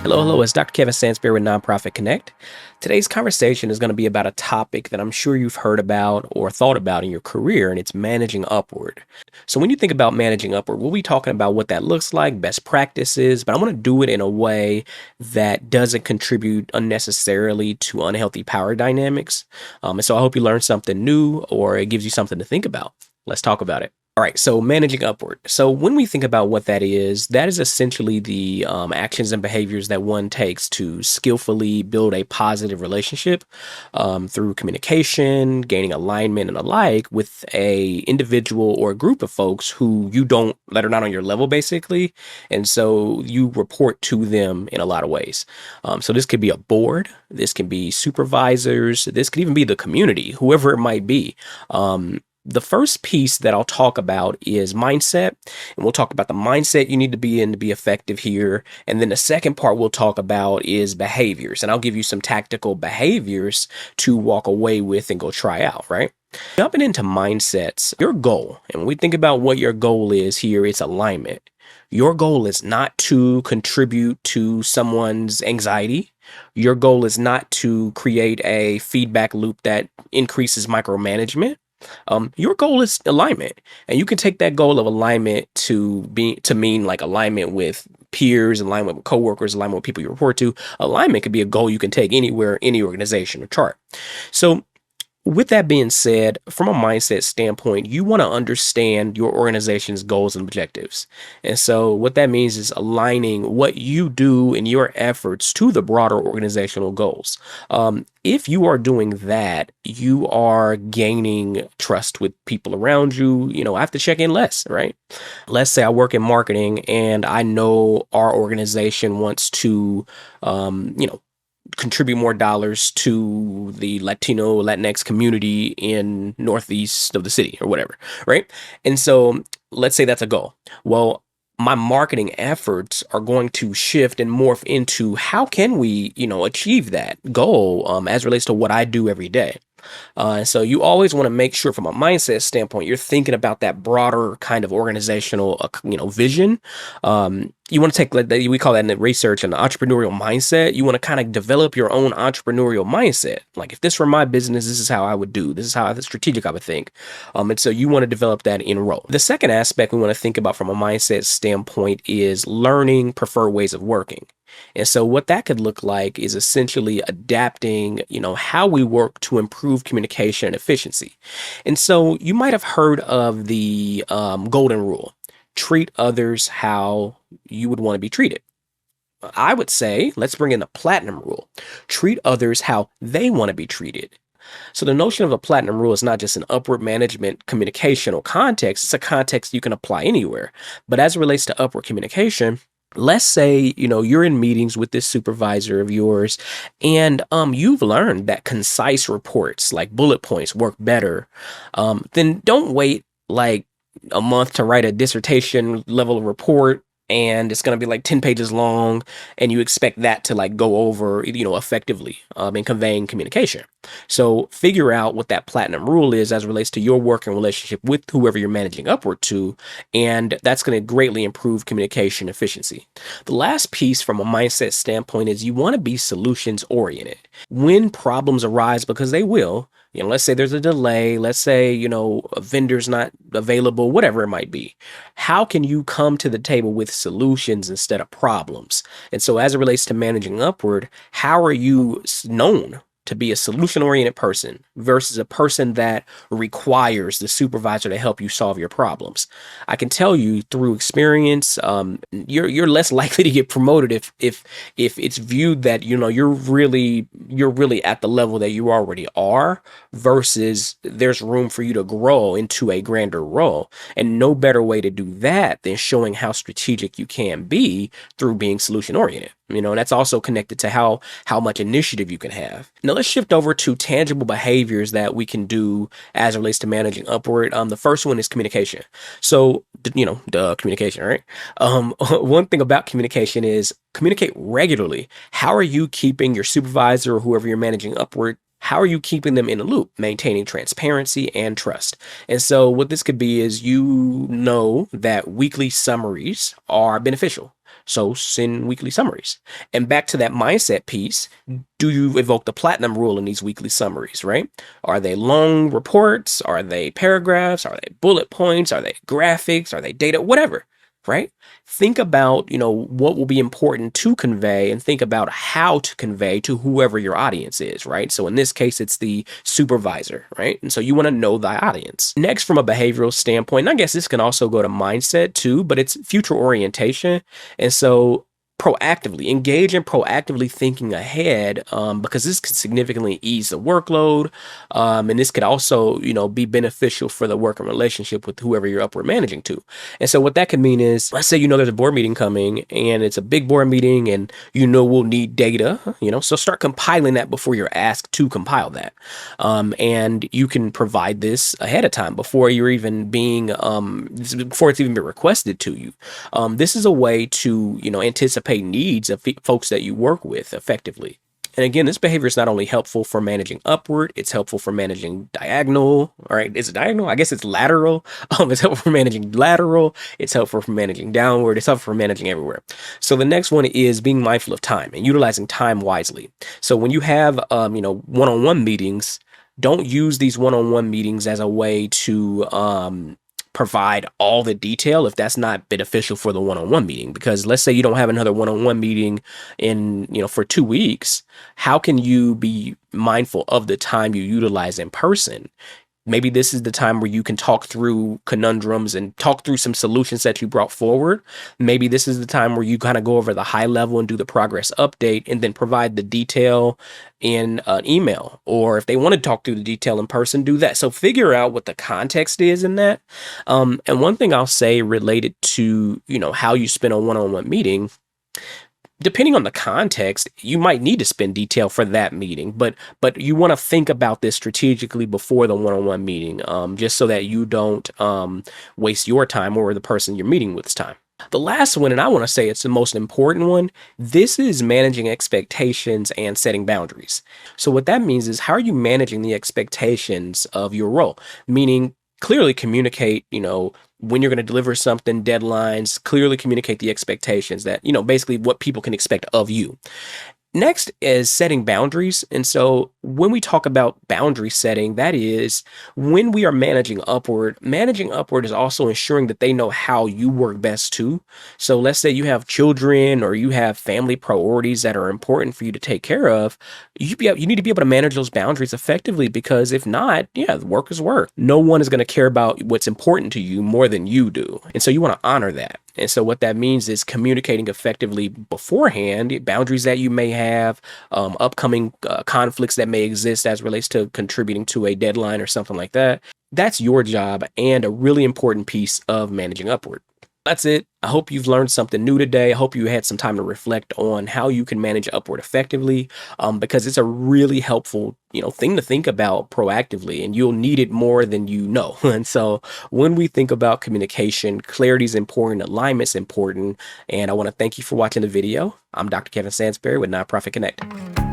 Hello, it's Dr. Kevin Sansberry with Nonprofit Connect. Today's conversation is going to be about a topic that I'm sure you've heard about or thought about in your career, and it's managing upward. So, when you think about managing upward, we'll be talking about what that looks like, best practices, but I want to do it in a way that doesn't contribute unnecessarily to unhealthy power dynamics. And so, I hope you learn something new or it gives you something to think about. Let's talk about it. All right, so managing upward. So when we think about what that is essentially the actions and behaviors that one takes to skillfully build a positive relationship through communication, gaining alignment, and alike with a individual or a group of folks who you don't that are not on your level, basically, and so you report to them in a lot of ways. So this could be a board, this can be supervisors, this could even be the community, whoever it might be. The first piece that I'll talk about is mindset, and we'll talk about the mindset you need to be in to be effective here. And then the second part we'll talk about is behaviors, and I'll give you some tactical behaviors to walk away with and go try out, right? Jumping into mindsets, your goal, and when we think about what your goal is here, it's alignment. Your goal is not to contribute to someone's anxiety. Your goal is not to create a feedback loop that increases micromanagement. Your goal is alignment, and you can take that goal of alignment to mean like alignment with peers, alignment with coworkers, alignment with people you report to. Alignment could be a goal you can take anywhere, any organization or chart. So with that being said, from a mindset standpoint, you want to understand your organization's goals and objectives. And so what that means is aligning what you do in your efforts to the broader organizational goals. If you are doing that, you are gaining trust with people around you. I have to check in less, right? Let's say I work in marketing and I know our organization wants to, contribute more dollars to the Latino, Latinx community in northeast of the city or whatever, right? And so let's say that's a goal. Well, my marketing efforts are going to shift and morph into how can we, achieve that goal as relates to what I do every day. So you always want to make sure from a mindset standpoint, you're thinking about that broader kind of organizational, vision. You want to take, like, we call that in the research, an entrepreneurial mindset. You want to kind of develop your own entrepreneurial mindset. Like, if this were my business, this is how I would do. This is how strategic I would think. And so you want to develop that in row. The second aspect we want to think about from a mindset standpoint is learning preferred ways of working. And so what that could look like is essentially adapting, how we work to improve communication and efficiency. And so you might have heard of the golden rule: treat others how you would want to be treated. I would say, let's bring in the platinum rule: treat others how they want to be treated. So the notion of a platinum rule is not just an upward management communication or context. It's a context you can apply anywhere. But as it relates to upward communication, let's say, you're in meetings with this supervisor of yours and you've learned that concise reports like bullet points work better. Then don't wait like a month to write a dissertation level report and it's going to be like 10 pages long and you expect that to like go over, effectively in conveying communication. So figure out what that platinum rule is as it relates to your working relationship with whoever you're managing upward to, and that's going to greatly improve communication efficiency. The last piece from a mindset standpoint is you want to be solutions oriented. When problems arise, because they will, let's say there's a delay, let's say, a vendor's not available, whatever it might be. How can you come to the table with solutions instead of problems? And so as it relates to managing upward, how are you known to be a solution-oriented person versus a person that requires the supervisor to help you solve your problems? I can tell you through experience, you're less likely to get promoted if it's viewed that you're really at the level that you already are, versus there's room for you to grow into a grander role. And no better way to do that than showing how strategic you can be through being solution-oriented. And that's also connected to how much initiative you can have. Now let's shift over to tangible behaviors that we can do as it relates to managing upward. The first one is communication. So, communication, right? One thing about communication is communicate regularly. How are you keeping your supervisor or whoever you're managing upward? How are you keeping them in the loop, maintaining transparency and trust? And so what this could be is that weekly summaries are beneficial. So send weekly summaries. And back to that mindset piece, do you evoke the platinum rule in these weekly summaries, right? Are they long reports? Are they paragraphs? Are they bullet points? Are they graphics? Are they data? Whatever, right? Think about, what will be important to convey, and think about how to convey to whoever your audience is, right? So in this case, it's the supervisor, right? And so you want to know thy audience. Next, from a behavioral standpoint, and I guess this can also go to mindset too, but it's future orientation. And so proactively engage in proactively thinking ahead, because this could significantly ease the workload, and this could also be beneficial for the working relationship with whoever you're upward managing to. And so what that could mean is, let's say there's a board meeting coming, and it's a big board meeting, and we'll need data, so start compiling that before you're asked to compile that, and you can provide this ahead of time before you're even being before it's even been requested to you. This is a way to anticipate needs of folks that you work with effectively. And again, this behavior is not only helpful for managing upward, it's helpful for managing diagonal. All right, is it diagonal? I guess it's lateral. It's helpful for managing lateral. It's helpful for managing downward. It's helpful for managing everywhere. So the next one is being mindful of time and utilizing time wisely. So when you have, one-on-one meetings, don't use these one-on-one meetings as a way to, provide all the detail if that's not beneficial for the one-on-one meeting. Because let's say you don't have another one-on-one meeting in, for 2 weeks, how can you be mindful of the time you utilize in person? Maybe this is the time where you can talk through conundrums and talk through some solutions that you brought forward. Maybe this is the time where you kind of go over the high level and do the progress update, and then provide the detail in an email. Or if they want to talk through the detail in person, do that. So figure out what the context is in that. And one thing I'll say related to, how you spend a one-on-one meeting, depending on the context, you might need to spend detail for that meeting, but you want to think about this strategically before the one-on-one meeting, just so that you don't waste your time or the person you're meeting with's time. The last one, and I want to say it's the most important one, this is managing expectations and setting boundaries. So what that means is, how are you managing the expectations of your role? Meaning, clearly communicate, when you're going to deliver something, deadlines, clearly communicate the expectations that, basically what people can expect of you. Next is setting boundaries. And so when we talk about boundary setting, that is when we are managing upward is also ensuring that they know how you work best too. So let's say you have children or you have family priorities that are important for you to take care of. You need to be able to manage those boundaries effectively, because if not, work is work. No one is going to care about what's important to you more than you do. And so you want to honor that. And so what that means is communicating effectively beforehand, boundaries that you may have, upcoming conflicts that may exist as relates to contributing to a deadline or something like that. That's your job, and a really important piece of managing upward. That's it. I hope you've learned something new today. I hope you had some time to reflect on how you can manage upward effectively, because it's a really helpful, thing to think about proactively, and you'll need it more than you know. And so when we think about communication, clarity is important, alignment's important, and I want to thank you for watching the video. I'm Dr. Kevin Sansberry with Nonprofit Connect.